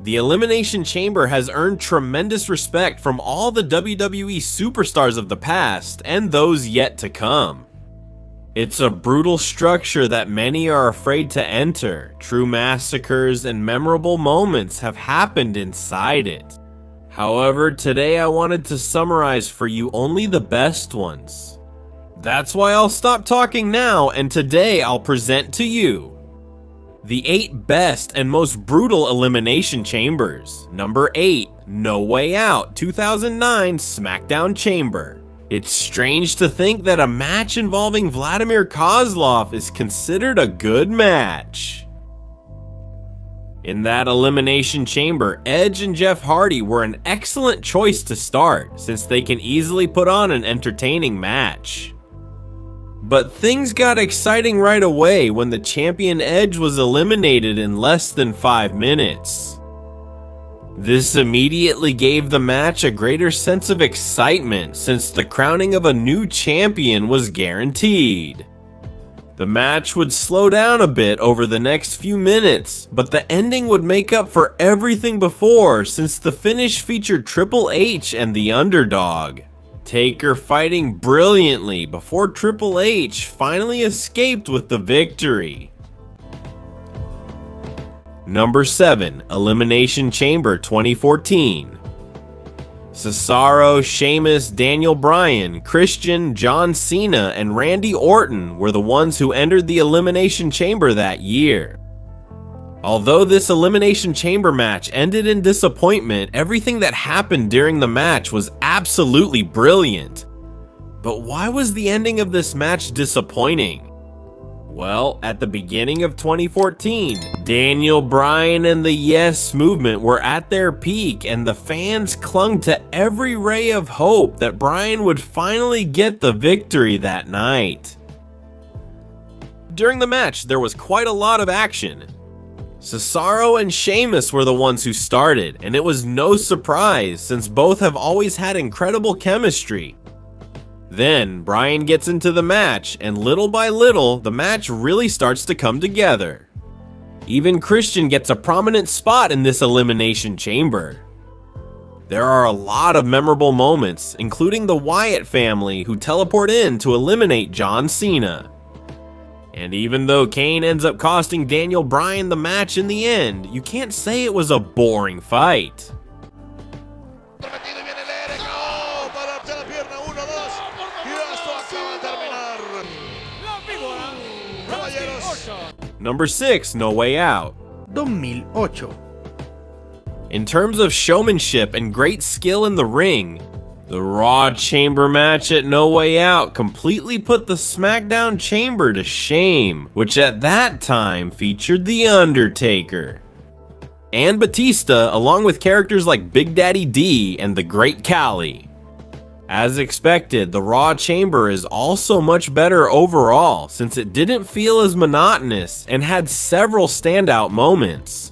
The Elimination Chamber has earned tremendous respect from all the WWE superstars of the past and those yet to come. It's a brutal structure that many are afraid to enter. True massacres and memorable moments have happened inside it. However, today I wanted to summarize for you only the best ones. That's why I'll stop talking now, and today I'll present to you the 8 best and most brutal Elimination Chambers. Number 8, No Way Out, 2009 SmackDown Chamber. It's strange to think that a match involving Vladimir Kozlov is considered a good match. In that Elimination Chamber, Edge and Jeff Hardy were an excellent choice to start, since they can easily put on an entertaining match. But things got exciting right away when the champion Edge was eliminated in less than 5 minutes. This immediately gave the match a greater sense of excitement since the crowning of a new champion was guaranteed. The match would slow down a bit over the next few minutes, but the ending would make up for everything before since the finish featured Triple H and the underdog, Taker, fighting brilliantly before Triple H finally escaped with the victory. Number 7, Elimination Chamber 2014. Cesaro, Sheamus, Daniel Bryan, Christian, John Cena, and Randy Orton were the ones who entered the Elimination Chamber that year. Although this Elimination Chamber match ended in disappointment, everything that happened during the match was absolutely brilliant. But why was the ending of this match disappointing? Well, at the beginning of 2014, Daniel Bryan and the Yes Movement were at their peak, and the fans clung to every ray of hope that Bryan would finally get the victory that night. During the match, there was quite a lot of action. Cesaro and Sheamus were the ones who started, and it was no surprise since both have always had incredible chemistry. Then, Bryan gets into the match, and little by little, the match really starts to come together. Even Christian gets a prominent spot in this Elimination Chamber. There are a lot of memorable moments, including the Wyatt family who teleport in to eliminate John Cena. And even though Kane ends up costing Daniel Bryan the match in the end, you can't say it was a boring fight. Number 6, No Way Out, 2008. In terms of showmanship and great skill in the ring, the Raw Chamber match at No Way Out completely put the SmackDown Chamber to shame, which at that time featured The Undertaker and Batista, along with characters like Big Daddy D and the Great Khali. As expected, the Raw Chamber is also much better overall since it didn't feel as monotonous and had several standout moments.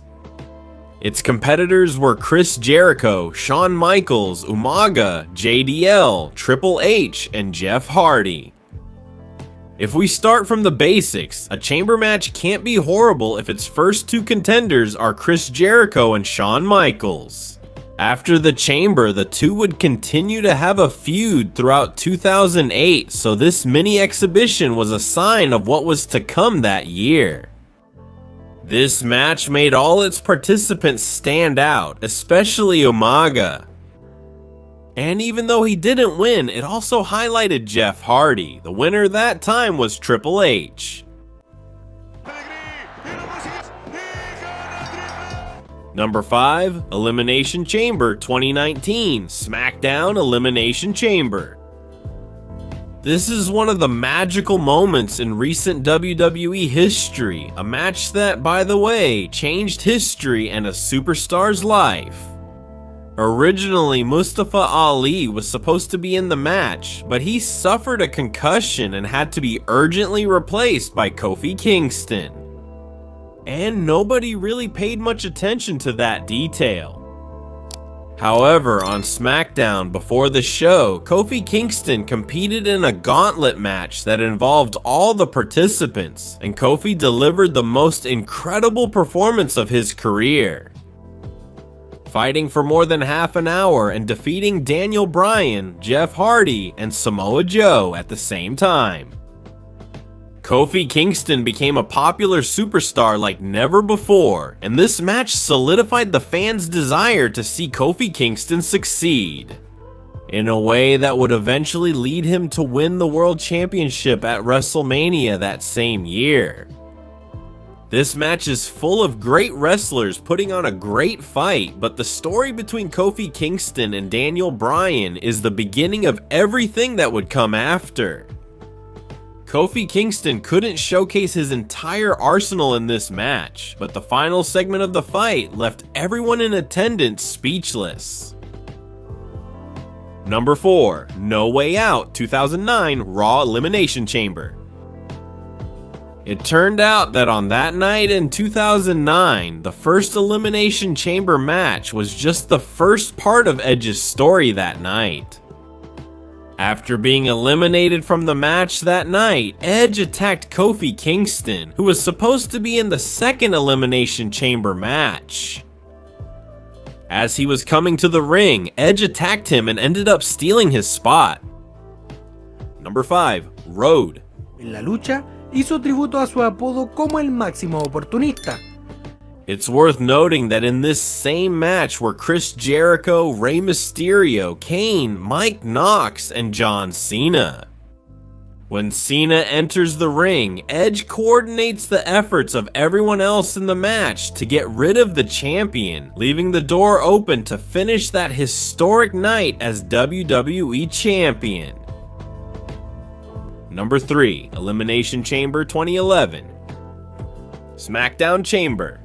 Its competitors were Chris Jericho, Shawn Michaels, Umaga, JDL, Triple H, and Jeff Hardy. If we start from the basics, a chamber match can't be horrible if its first 2 contenders are Chris Jericho and Shawn Michaels. After the chamber, the two would continue to have a feud throughout 2008, so this mini exhibition was a sign of what was to come that year. This match made all its participants stand out, especially Umaga. And even though he didn't win, it also highlighted Jeff Hardy. The winner that time was Triple H. Number 5, Elimination Chamber 2019, SmackDown Elimination Chamber. This is one of the magical moments in recent WWE history, a match that, by the way, changed history and a superstar's life. Originally, Mustafa Ali was supposed to be in the match, but he suffered a concussion and had to be urgently replaced by Kofi Kingston. And nobody really paid much attention to that detail. However, on SmackDown before the show, Kofi Kingston competed in a gauntlet match that involved all the participants, and Kofi delivered the most incredible performance of his career. fighting for more than half an hour and defeating Daniel Bryan, Jeff Hardy, and Samoa Joe at the same time. Kofi Kingston became a popular superstar like never before, and this match solidified the fans' desire to see Kofi Kingston succeed, in a way that would eventually lead him to win the World Championship at WrestleMania that same year. This match is full of great wrestlers putting on a great fight, but the story between Kofi Kingston and Daniel Bryan is the beginning of everything that would come after. Kofi Kingston couldn't showcase his entire arsenal in this match, but the final segment of the fight left everyone in attendance speechless. Number 4, No Way Out 2009 Raw Elimination Chamber. It turned out that on that night in 2009, the first Elimination Chamber match was just the first part of Edge's story that night. After being eliminated from the match that night, Edge attacked Kofi Kingston, who was supposed to be in the second Elimination Chamber match. As he was coming to the ring, Edge attacked him and ended up stealing his spot. Number 5, Road. En la lucha, hizo tributo a su apodo como el máximo oportunista. It's worth noting that in this same match were Chris Jericho, Rey Mysterio, Kane, Mike Knox, and John Cena. When Cena enters the ring, Edge coordinates the efforts of everyone else in the match to get rid of the champion, leaving the door open to finish that historic night as WWE Champion. Number 3, Elimination Chamber 2011. SmackDown Chamber.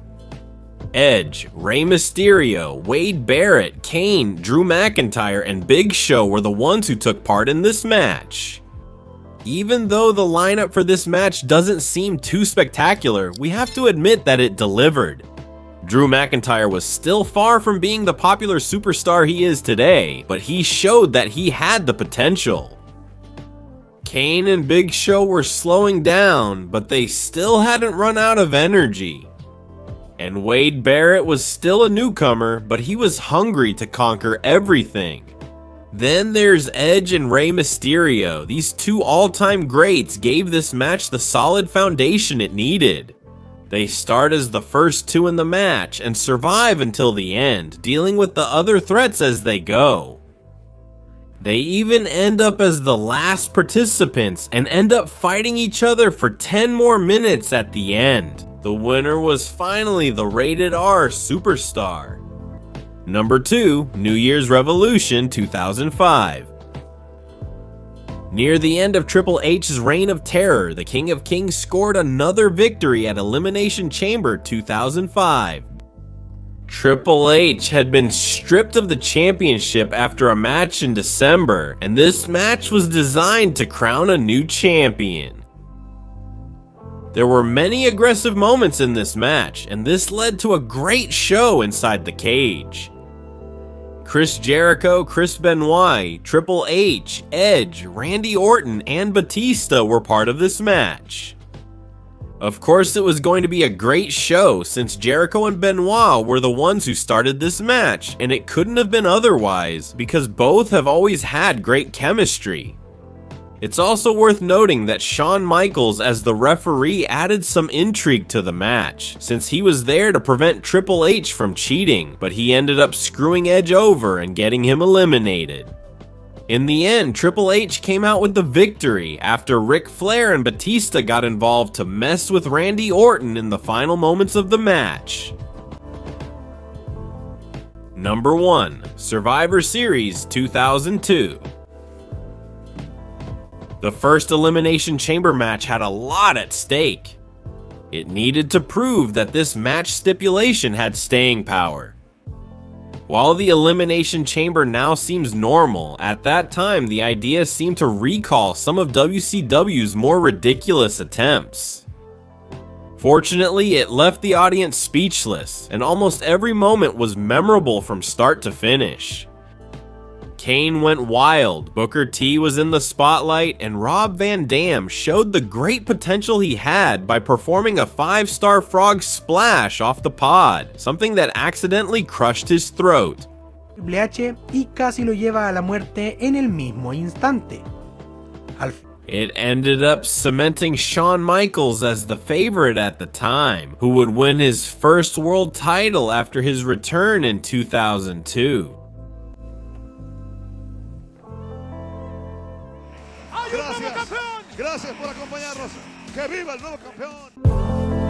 Edge, Rey Mysterio, Wade Barrett, Kane, Drew McIntyre, and Big Show were the ones who took part in this match. Even though the lineup for this match doesn't seem too spectacular, we have to admit that it delivered. Drew McIntyre was still far from being the popular superstar he is today, but he showed that he had the potential. Kane and Big Show were slowing down, but they still hadn't run out of energy. And Wade Barrett was still a newcomer, but he was hungry to conquer everything. Then there's Edge and Rey Mysterio. These two all-time greats gave this match the solid foundation it needed. They start as the first two in the match and survive until the end, dealing with the other threats as they go. They even end up as the last participants and end up fighting each other for 10 more minutes at the end. The winner was finally the Rated R Superstar. Number 2, New Year's Revolution 2005. Near the end of Triple H's reign of terror, the King of Kings scored another victory at Elimination Chamber 2005. Triple H had been stripped of the championship after a match in December, and this match was designed to crown a new champion. There were many aggressive moments in this match, and this led to a great show inside the cage. Chris Jericho, Chris Benoit, Triple H, Edge, Randy Orton, and Batista were part of this match. Of course, it was going to be a great show since Jericho and Benoit were the ones who started this match, and it couldn't have been otherwise because both have always had great chemistry. It's also worth noting that Shawn Michaels as the referee added some intrigue to the match, since he was there to prevent Triple H from cheating, but he ended up screwing Edge over and getting him eliminated. In the end, Triple H came out with the victory after Ric Flair and Batista got involved to mess with Randy Orton in the final moments of the match. Number 1, Survivor Series 2002. The first Elimination Chamber match had a lot at stake. It needed to prove that this match stipulation had staying power. While the Elimination Chamber now seems normal, at that time the idea seemed to recall some of WCW's more ridiculous attempts. Fortunately, it left the audience speechless, and almost every moment was memorable from start to finish. Kane went wild, Booker T was in the spotlight, and Rob Van Dam showed the great potential he had by performing a 5-star frog splash off the pod, something that accidentally crushed his throat. Triple H y casi lo lleva a la muerte en el mismo instante. It ended up cementing Shawn Michaels as the favorite at the time, who would win his first world title after his return in 2002. Gracias por acompañarnos. ¡Que viva el nuevo campeón!